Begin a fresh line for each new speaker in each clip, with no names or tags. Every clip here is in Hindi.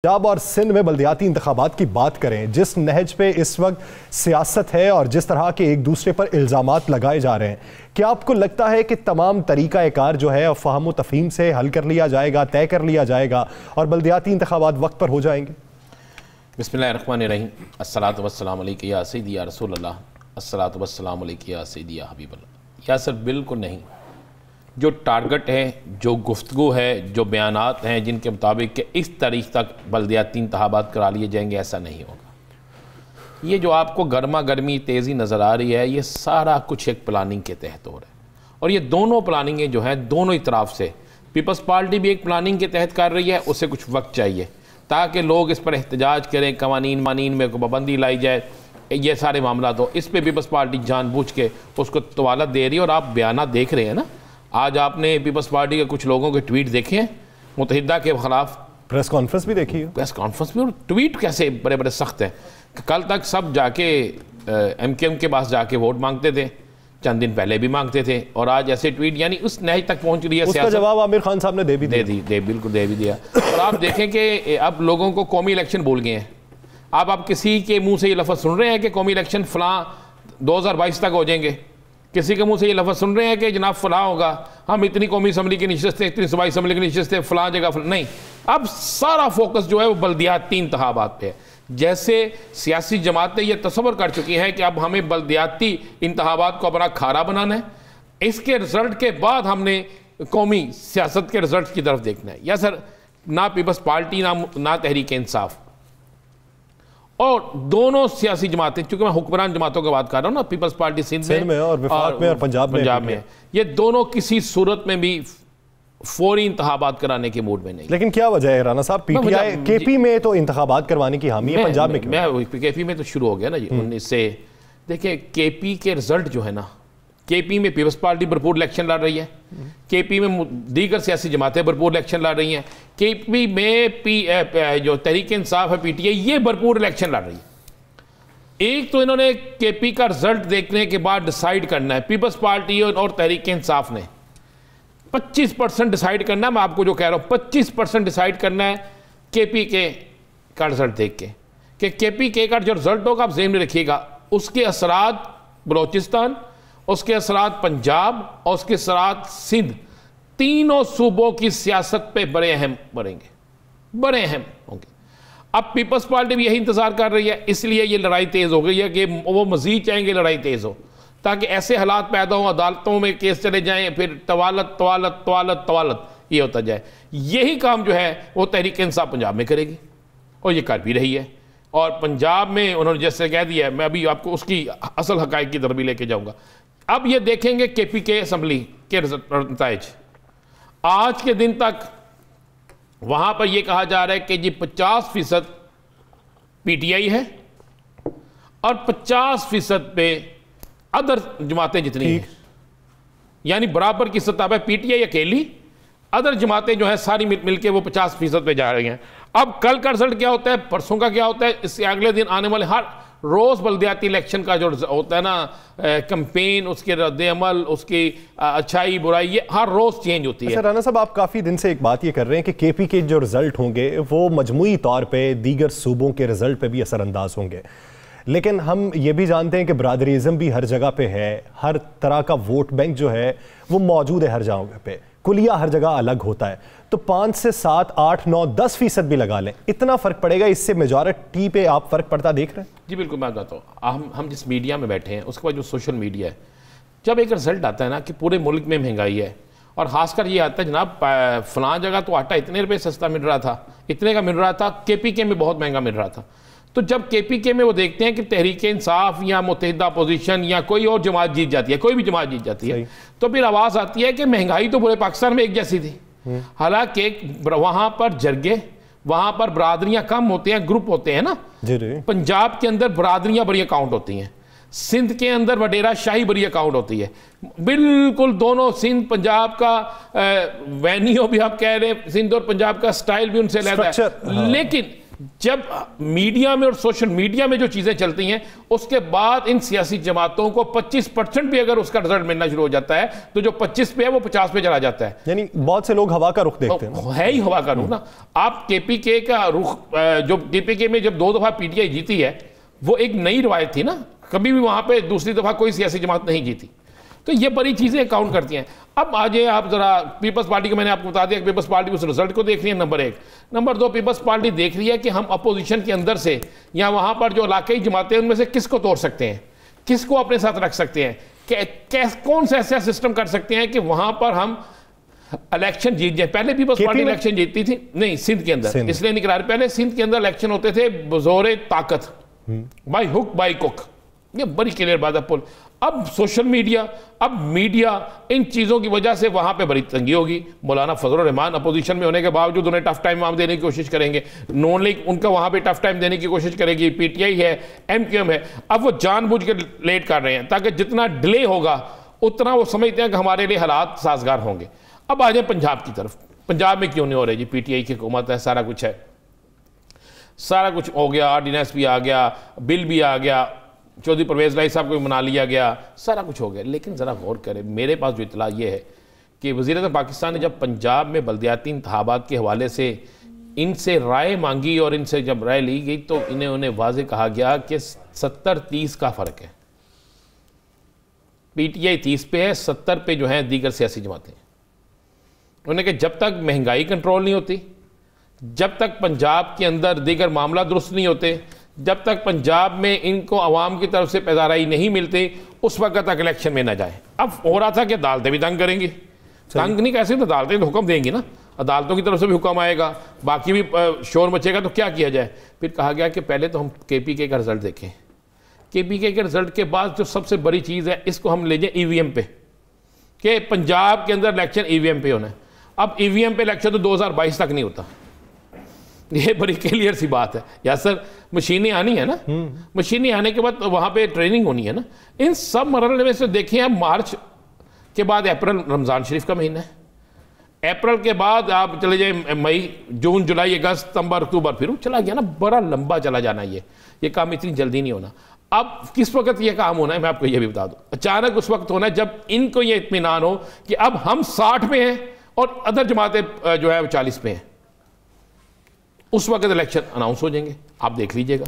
पंजाब और सिंध में बल्दियाती इंतखाबात की बात करें, जिस नहज पे इस वक्त सियासत है और जिस तरह के एक दूसरे पर इल्ज़ामात लगाए जा रहे हैं, क्या आपको लगता है कि तमाम तरीका कार जो है फ़हम व तफ़हीम से हल कर लिया जाएगा, तय कर लिया जाएगा और बल्दियाती इंतखाबात वक्त पर हो जाएंगे?
बिस्मिल्लाहिर्रहमानिर्रहीम। अस्सलातु वस्सलामु अलैका या सय्यदी या रसूल अल्लाह, अस्सलातु वस्सलामु अलैका या सय्यदी या हबीब अल्लाह। या सर बिल्कुल नहीं। जो टारगेट है, जो गुफ्तगू है, जो बयानात हैं जिनके मुताबिक कि इस तारीख तक बल्दियाती इंतखाबात करा लिए जाएंगे, ऐसा नहीं होगा। ये जो आपको गर्मा गर्मी तेज़ी नज़र आ रही है, ये सारा कुछ एक प्लानिंग के तहत हो रहा है। और ये दोनों प्लानिंगें जो हैं दोनों ही तरफ से, पीपल्स पार्टी भी एक प्लानिंग के तहत कर रही है, उसे कुछ वक्त चाहिए ताकि लोग इस पर एहतजाज करें, कवानीन मानीन में पाबंदी लाई जाए, ये सारे मामला। तो इस पर पीपल्स पार्टी जानबूझ के उसको तवालत दे रही है। और आप बयानात देख रहे हैं ना, आज आपने पीपल्स पार्टी के कुछ लोगों के ट्वीट देखे हैं मुत्तहिदा के खिलाफ,
प्रेस कॉन्फ्रेंस भी देखी है।
प्रेस कॉन्फ्रेंस में और ट्वीट कैसे बड़े बड़े सख्त हैं। कल तक सब जाके MKM के पास जाके वोट मांगते थे, चंद दिन पहले भी मांगते थे, और आज ऐसे ट्वीट, यानी उस नहज तक पहुंच रही है।
उसका जवाब आमिर खान साहब ने
बिल्कुल दे भी दिया। और आप देखें कि अब लोगों को कौमी इलेक्शन भूल गए हैं। आप किसी के मुंह से ये लफ्ज़ सुन रहे हैं कि कौमी इलेक्शन फलां 2022 तक हो जाएंगे? किसी के मुंह से ये लफ्ज़ सुन रहे हैं कि जनाब फलां होगा, हम इतनी कौमी असम्बली की नशस्तें, इतनी सूबाई असम्बली की नशस्तें फलां जगह नहीं। अब सारा फोकस जो है वो बल्दियाती इंतखाबात पे है। जैसे सियासी जमातें ये तस्वर कर चुकी हैं कि अब हमें बल्दियाती इंतखाबात को अपना खारा बनाना है, इसके रिजल्ट के बाद हमने कौमी सियासत के रिजल्ट की तरफ देखना है। या सर, ना पीपल्स पार्टी ना तहरीक इंसाफ और दोनों सियासी जमातें, चूंकि मैं हुक्मरान जमातों की बात कर रहा हूँ ना, पीपल्स पार्टी सिंध में और वफाक में और पंजाब में, ये दोनों किसी सूरत में भी फौरी इंतखाबात कराने के मूड में नहीं।
लेकिन क्या वजह है राना साहब? PTI KP में तो इंतखाबात करवाने की हामी है, पंजाब में क्यों?
KP में तो शुरू हो गया ना जी 19 से। देखिए KP के रिजल्ट जो है ना, KP में पीपल्स पार्टी भरपूर इलेक्शन लड़ रही है, KP में दीगर सियासी जमातें भरपूर इलेक्शन लड़ रही हैं, KP में जो तहरीक इंसाफ है PTI, ये भरपूर इलेक्शन लड़ रही है। एक तो इन्होंने KP का रिजल्ट देखने के बाद डिसाइड करना है, पीपल्स पार्टी और तहरीक इंसाफ ने 25% डिसाइड करना है। मैं आपको जो कह रहा हूँ 25% डिसाइड करना है KP का रिजल्ट देख के, कि KP का जो रिजल्ट होगा, आप ज़हन में रखिएगा, उसके असरात बलोचिस्तान, उसके असरात पंजाब और उसके असरात सिंध, तीनों सूबों की सियासत पे बड़े अहम पड़ेंगे, बड़े अहम होंगे। अब पीपल्स पार्टी भी यही इंतजार कर रही है, इसलिए ये लड़ाई तेज हो गई है कि वो मजीद चाहेंगे लड़ाई तेज हो, ताकि ऐसे हालात पैदा हो, अदालतों में केस चले जाएं, फिर तवालत तवालत तवालत तवालत ये होता जाए। यही काम जो है वो तहरीक इंसाफ पंजाब में करेगी और ये कर भी रही है। और पंजाब में उन्होंने जैसे कह दिया है, मैं अभी आपको उसकी असल हकाइक की तरफ भी लेके जाऊँगा। अब ये देखेंगे KP के असम्बली के नताइज। आज के दिन तक वहां पर यह कहा जा रहा है कि जी 50% PTI है और 50% पे अदर जमातें जितनी हैं, यानी बराबर की सतह पर PTI अकेली, अदर जमातें जो है सारी मिलके वो 50% पे जा रही हैं। अब कल का रिजल्ट क्या होता है, परसों का क्या होता है, इससे अगले दिन आने वाले हर रोज़ बल्दियाती इलेक्शन का जो होता है ना कैंपेन, उसके रद्द-ए-अमल, उसकी अच्छाई बुराई, ये हर रोज़ चेंज होती है।
राना साहब, आप काफ़ी दिन से एक बात ये कर रहे हैं कि KP के जो रिजल्ट होंगे वो मजमूई तौर पे दीगर सूबों के रिजल्ट पे भी असरअंदाज होंगे, लेकिन हम ये भी जानते हैं कि बरादरीज़म भी हर जगह पे है, हर तरह का वोट बैंक जो है वो मौजूद है हर जगह पे, कुलिया हर जगह अलग होता है। तो 5 से 7, 8, 9, 10% भी लगा लें, इतना फ़र्क पड़ेगा? इससे मेजॉरिटी पे आप फ़र्क पड़ता देख रहे हैं?
जी बिल्कुल, मैं बताता हूँ। हम जिस मीडिया में बैठे हैं, उसके बाद जो सोशल मीडिया है, जब एक रिजल्ट आता है ना कि पूरे मुल्क में महंगाई है, और ख़ासकर ये आता है जनाब फलां जगह तो आटा इतने रुपये सस्ता मिल रहा था, इतने का मिल रहा था, KPK में बहुत महंगा मिल रहा था। तो जब KPK में वो देखते हैं कि तहरीक इंसाफ या मुत्तहिदा अपोजिशन या कोई और जमात जीत जाती है, कोई भी जमात जीत जाती है, तो फिर आवाज़ आती है कि महंगाई तो पूरे पाकिस्तान में एक जैसी थी। हालांकि वहाँ पर जरगे, वहाँ पर बरादरियाँ कम होती हैं, ग्रुप होते हैं ना। पंजाब के अंदर बरादरियाँ बड़ी अकाउंट होती हैं, सिंध के अंदर वडेरा शाही बड़ी अकाउंट होती है। बिल्कुल दोनों, सिंध पंजाब का वेन्यू भी आप कह रहे हैं, सिंध और पंजाब का स्टाइल भी उनसे अलग है। लेकिन जब मीडिया में और सोशल मीडिया में जो चीजें चलती हैं, उसके बाद इन सियासी जमातों को 25% भी अगर उसका रिजल्ट मिलना शुरू हो जाता है, तो जो 25 पे है वो 50 पे चला जाता है।
यानी बहुत से लोग हवा का रुख देखते हैं।
तो है ही हवा का रुख ना। आप केपीके का रुख, जो केपीके में जब 2 दफा पीटीआई जीती है, वो एक नई रवायत थी ना, कभी भी वहां पे दूसरी दफा कोई सियासी जमात नहीं जीती। तो ये बड़ी चीजें काउंट करती हैं। अब आ जाए आप जरा पीपल्स पार्टी को, मैंने आपको बता दिया कि पीपल्स पार्टी उस रिजल्ट को देख रही है, नंबर 1। नंबर 2, पीपल्स पार्टी देख रही है कि हम अपोजिशन के अंदर से या वहां पर जो इलाकाई जमातें हैं उनमें से किसको तोड़ सकते हैं, किसको अपने साथ रख सकते हैं, कौन सा ऐसा सिस्टम कर सकते हैं कि वहां पर हम इलेक्शन जीत जाए। पहले पीपल्स पार्टी इलेक्शन जीतती थी, नहीं सिंध के अंदर, इसलिए नहीं करा रहे। पहले सिंध के अंदर इलेक्शन होते थे बजोरे ताकत, बाई हुक बाई कुक, ये बड़ी क्लियर बात है पुल। अब सोशल मीडिया, अब मीडिया, इन चीज़ों की वजह से वहाँ पे बड़ी तंगी होगी। मौलाना फजल रहमान अपोजिशन में होने के बावजूद उन्हें टफ टाइम वहाँ देने की कोशिश करेंगे, नॉन लीग उनका वहाँ पे टफ टाइम देने की कोशिश करेगी, पीटीआई है, एमक्यूएम है। अब वो जानबूझ के लेट कर रहे हैं ताकि जितना डिले होगा उतना वो समझते हैं कि हमारे लिए हालात साजगार होंगे। अब आ जाए पंजाब की तरफ। पंजाब में क्यों नहीं हो रही जी? पीटीआई की हुकूमत है, सारा कुछ है, सारा कुछ हो गया, ऑर्डिनेंस भी आ गया, बिल भी आ गया, चौधरी परवेज लाई साहब को मना लिया गया, सारा कुछ हो गया। लेकिन ज़रा गौर करें, मेरे पास जो इतला ये है कि वज़ीर-ए-आज़म पाकिस्तान ने जब पंजाब में बल्दियाती इंतखाबात के हवाले से इनसे राय मांगी और इनसे जब राय ली गई तो उन्हें वाज़ेह कहा गया कि 70-30 का फ़र्क है। पीटीआई 30 पे है, 70 पे जो है दीगर सियासी जमातें। उन्होंने कहा जब तक महंगाई कंट्रोल नहीं होती, जब तक पंजाब के अंदर दीगर मामला दुरुस्त नहीं होते, जब तक पंजाब में इनको अवाम की तरफ से पैदाराई नहीं मिलती, उस वक्त तक इलेक्शन में ना जाए। अब हो रहा था कि अदालतें भी तंग करेंगी, तंग नहीं कैसे, तो अदालतें तो हुक्म देंगी ना, अदालतों की तरफ से भी हुक्म आएगा, बाकी भी शोर मचेगा, तो क्या किया जाए? फिर कहा गया कि पहले तो हम केपीके का रिजल्ट देखें। केपीके के रिजल्ट के बाद जो सबसे बड़ी चीज़ है, इसको हम ले जाए ईवीएम पे, कि पंजाब के अंदर इलेक्शन ईवीएम पे होना है। अब ईवीएम पे इलेक्शन तो 2022 तक नहीं होता, ये बड़ी क्लियर सी बात है। या सर मशीनें आनी है ना, मशीनें आने के बाद वहाँ पे ट्रेनिंग होनी है ना। इन सब मरहले में से देखिए, आप मार्च के बाद अप्रैल रमज़ान शरीफ का महीना है, अप्रैल के बाद आप चले जाए मई, जून, जुलाई, अगस्त, सितंबर, अक्टूबर, फिर चला गया ना, बड़ा लंबा चला जाना। ये काम इतनी जल्दी नहीं होना। अब किस वक्त ये काम होना है, मैं आपको ये भी बता दूं, अचानक उस वक्त होना है जब इनको ये इत्मीनान हो कि अब हम 60 पे हैं और अदर जमातें जो है 40 पे हैं। उस वक्त इलेक्शन अनाउंस हो जाएंगे, आप देख लीजिएगा,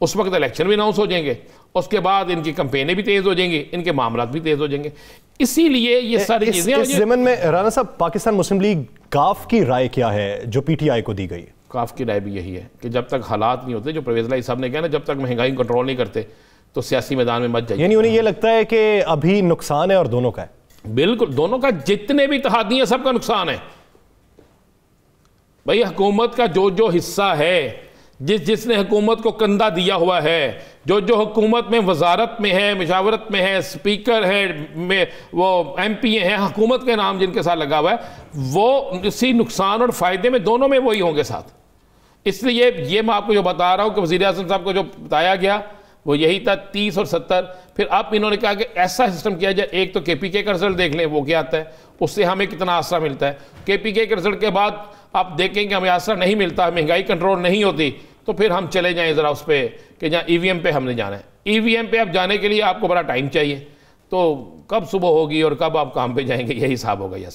उस वक्त इलेक्शन भी अनाउंस हो जाएंगे, उसके बाद इनकी कंपेनें भी तेज हो जाएंगी, इनके मामलात भी तेज हो जाएंगे। इसीलिए ये सारी चीजें इस ज़मन में राना साहब, पाकिस्तान मुस्लिम लीग काफ की राय क्या है जो पीटीआई को दी गई? काफ की राय भी यही है कि जब तक हालात नहीं होते, जो परवेज लाई साहब ने कहा ना, जब तक महंगाई कंट्रोल नहीं करते तो सियासी मैदान में मत जाइए। यानी उन्हें यह लगता है कि अभी नुकसान है और दोनों का है? बिल्कुल, दोनों का, जितने भी इत्तेहादी हैं सबका नुकसान है भाई। हुकूमत का जो जो हिस्सा है, जिसने हुकूमत को कंधा दिया हुआ है, जो जो हुकूमत में वजारत में है, मशावरत में है, स्पीकर है, में वो एमपी हैं, हुकूमत के नाम जिनके साथ लगा हुआ है, वो इसी नुकसान और फ़ायदे में दोनों में वही होंगे साथ। इसलिए ये मैं आपको जो बता रहा हूँ कि वज़ीर-ए-आज़म साहब को जो बताया गया वो यही था, 30 और 70। फिर अब इन्होंने कहा कि ऐसा सिस्टम किया जाए, एक तो केपीके का रिजल्ट देख लें वो क्या आता है, उससे हमें कितना आसरा मिलता है। केपीके के रिजल्ट के बाद आप देखेंगे हमें आसरा नहीं मिलता, महंगाई कंट्रोल नहीं होती, तो फिर हम चले जाएं ज़रा उस पर कि जहाँ ईवीएम पे हमने जाना है। ईवीएम पे अब जाने के लिए आपको बड़ा टाइम चाहिए, तो कब सुबह होगी और कब आप काम पे जाएंगे, यही हिसाब होगा। यस।